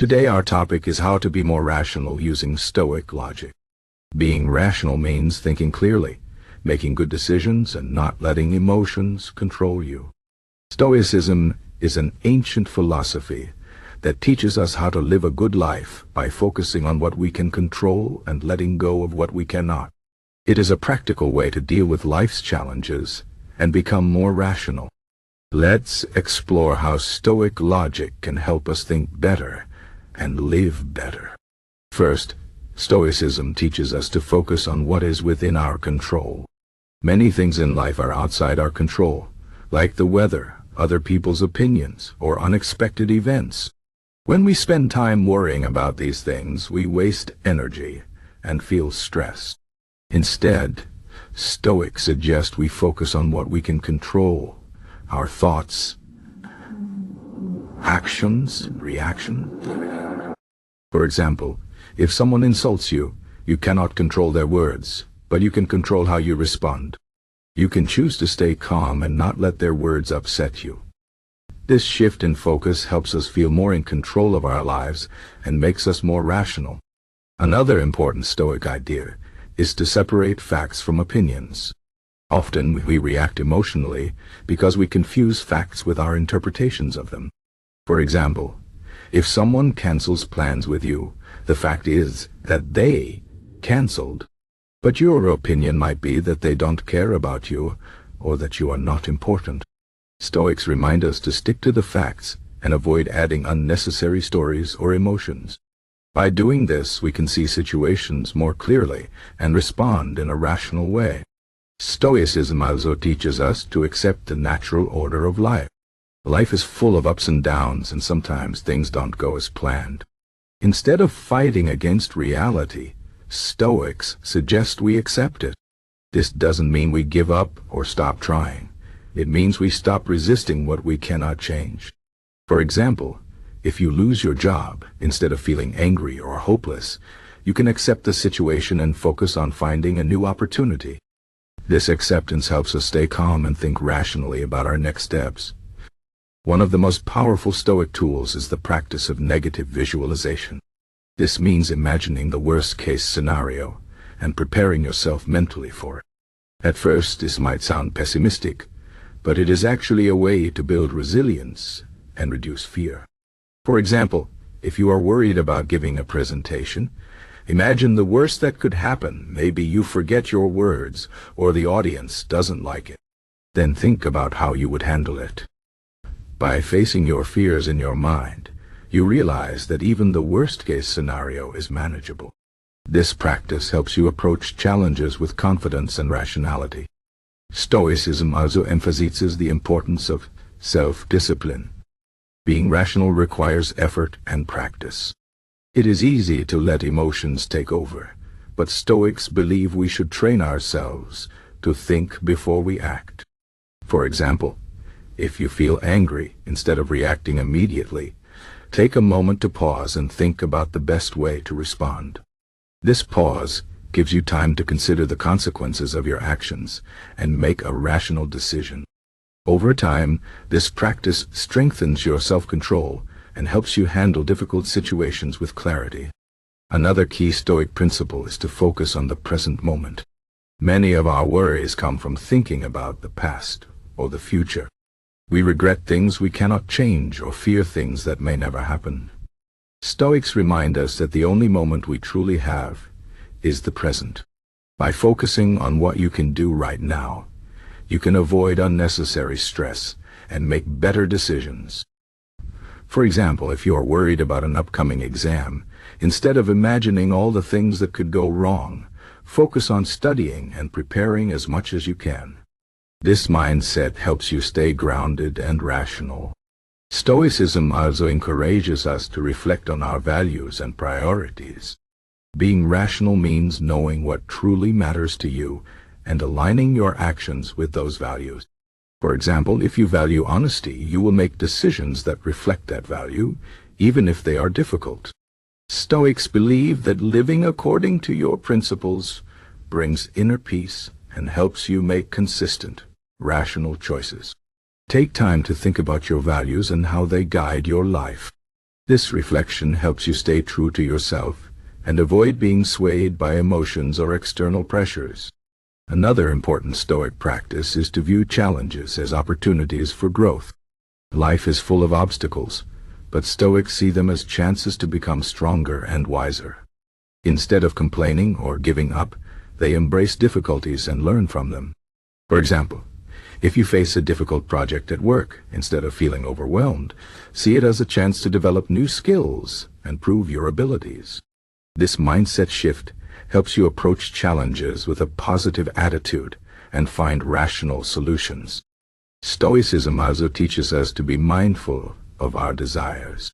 Today our topic is how to be more rational using Stoic logic. Being rational means thinking clearly, making good decisions, and not letting emotions control you. Stoicism is an ancient philosophy that teaches us how to live a good life by focusing on what we can control and letting go of what we cannot. It is a practical way to deal with life's challenges and become more rational. Let's explore how Stoic logic can help us think better and live better. First, Stoicism teaches us to focus on what is within our control. Many things in life are outside our control, like the weather, other people's opinions, or unexpected events. When we spend time worrying about these things, we waste energy and feel stressed. Instead, Stoics suggest we focus on what we can control: our thoughts, actions, reactions. For example, if someone insults you, you cannot control their words, but you can control how you respond. You can choose to stay calm and not let their words upset you. This shift in focus helps us feel more in control of our lives and makes us more rational. Another important Stoic idea is to separate facts from opinions. Often we react emotionally because we confuse facts with our interpretations of them. For example, if someone cancels plans with you, the fact is that they canceled. But your opinion might be that they don't care about you or that you are not important. Stoics remind us to stick to the facts and avoid adding unnecessary stories or emotions. By doing this, we can see situations more clearly and respond in a rational way. Stoicism also teaches us to accept the natural order of life. Life is full of ups and downs, and sometimes things don't go as planned. Instead of fighting against reality, Stoics suggest we accept it. This doesn't mean we give up or stop trying. It means we stop resisting what we cannot change. For example, if you lose your job, instead of feeling angry or hopeless, you can accept the situation and focus on finding a new opportunity. This acceptance helps us stay calm and think rationally about our next steps. One of the most powerful Stoic tools is the practice of negative visualization. This means imagining the worst-case scenario and preparing yourself mentally for it. At first, this might sound pessimistic, but it is actually a way to build resilience and reduce fear. For example, if you are worried about giving a presentation, imagine the worst that could happen. Maybe you forget your words or the audience doesn't like it. Then think about how you would handle it. By facing your fears in your mind, you realize that even the worst-case scenario is manageable. This practice helps you approach challenges with confidence and rationality. Stoicism also emphasizes the importance of self-discipline. Being rational requires effort and practice. It is easy to let emotions take over, but Stoics believe we should train ourselves to think before we act. For example, if you feel angry, instead of reacting immediately, take a moment to pause and think about the best way to respond. This pause gives you time to consider the consequences of your actions and make a rational decision. Over time, this practice strengthens your self-control and helps you handle difficult situations with clarity. Another key Stoic principle is to focus on the present moment. Many of our worries come from thinking about the past or the future. We regret things we cannot change or fear things that may never happen. Stoics remind us that the only moment we truly have is the present. By focusing on what you can do right now, you can avoid unnecessary stress and make better decisions. For example, if you are worried about an upcoming exam, instead of imagining all the things that could go wrong, focus on studying and preparing as much as you can. This mindset helps you stay grounded and rational. Stoicism also encourages us to reflect on our values and priorities. Being rational means knowing what truly matters to you and aligning your actions with those values. For example, if you value honesty, you will make decisions that reflect that value, even if they are difficult. Stoics believe that living according to your principles brings inner peace and helps you make consistent, rational choices. Take time to think about your values and how they guide your life. This reflection helps you stay true to yourself and avoid being swayed by emotions or external pressures. Another important Stoic practice is to view challenges as opportunities for growth. Life is full of obstacles, but Stoics see them as chances to become stronger and wiser. Instead of complaining or giving up, they embrace difficulties and learn from them. For example, if you face a difficult project at work, instead of feeling overwhelmed, see it as a chance to develop new skills and prove your abilities. This mindset shift helps you approach challenges with a positive attitude and find rational solutions. Stoicism also teaches us to be mindful of our desires.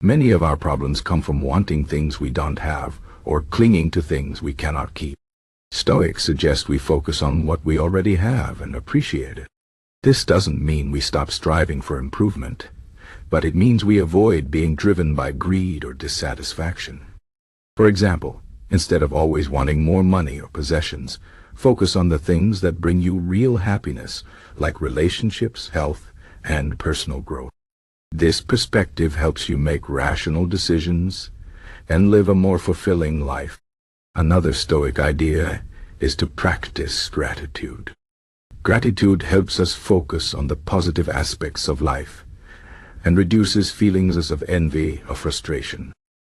Many of our problems come from wanting things we don't have or clinging to things we cannot keep. Stoics suggest we focus on what we already have and appreciate it. This doesn't mean we stop striving for improvement, but it means we avoid being driven by greed or dissatisfaction. For example, instead of always wanting more money or possessions, focus on the things that bring you real happiness, like relationships, health, and personal growth. This perspective helps you make rational decisions and live a more fulfilling life. Another Stoic idea is to practice gratitude. Gratitude helps us focus on the positive aspects of life and reduces feelings of envy or frustration.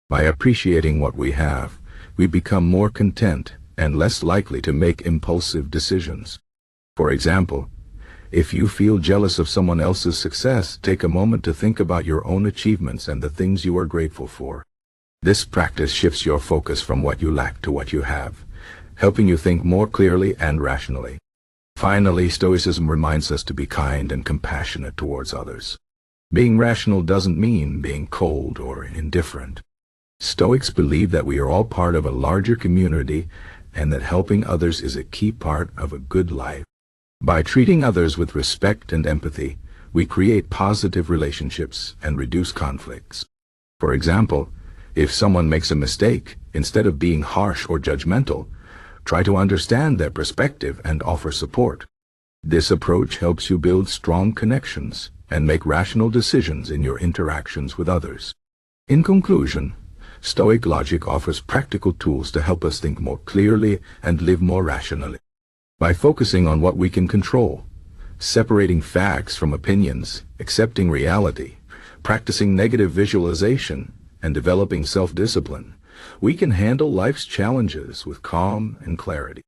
By appreciating what we have, we become more content and less likely to make impulsive decisions. For example, if you feel jealous of someone else's success, take a moment to think about your own achievements and the things you are grateful for. This practice shifts your focus from what you lack to what you have, helping you think more clearly and rationally. Finally, Stoicism reminds us to be kind and compassionate towards others. Being rational doesn't mean being cold or indifferent. Stoics believe that we are all part of a larger community and that helping others is a key part of a good life. By treating others with respect and empathy, we create positive relationships and reduce conflicts. For example, if someone makes a mistake, instead of being harsh or judgmental, try to understand their perspective and offer support. This approach helps you build strong connections and make rational decisions in your interactions with others. In conclusion, Stoic logic offers practical tools to help us think more clearly and live more rationally. By focusing on what we can control, separating facts from opinions, accepting reality, practicing negative visualization, and developing self-discipline, we can handle life's challenges with calm and clarity.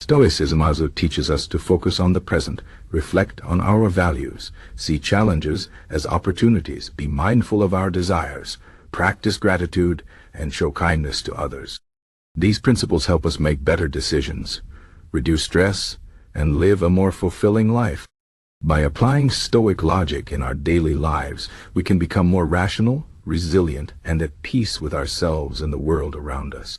Stoicism also teaches us to focus on the present, reflect on our values, see challenges as opportunities, be mindful of our desires, practice gratitude, and show kindness to others. These principles help us make better decisions, reduce stress, and live a more fulfilling life. By applying Stoic logic in our daily lives, we can become more rational, resilient, and at peace with ourselves and the world around us.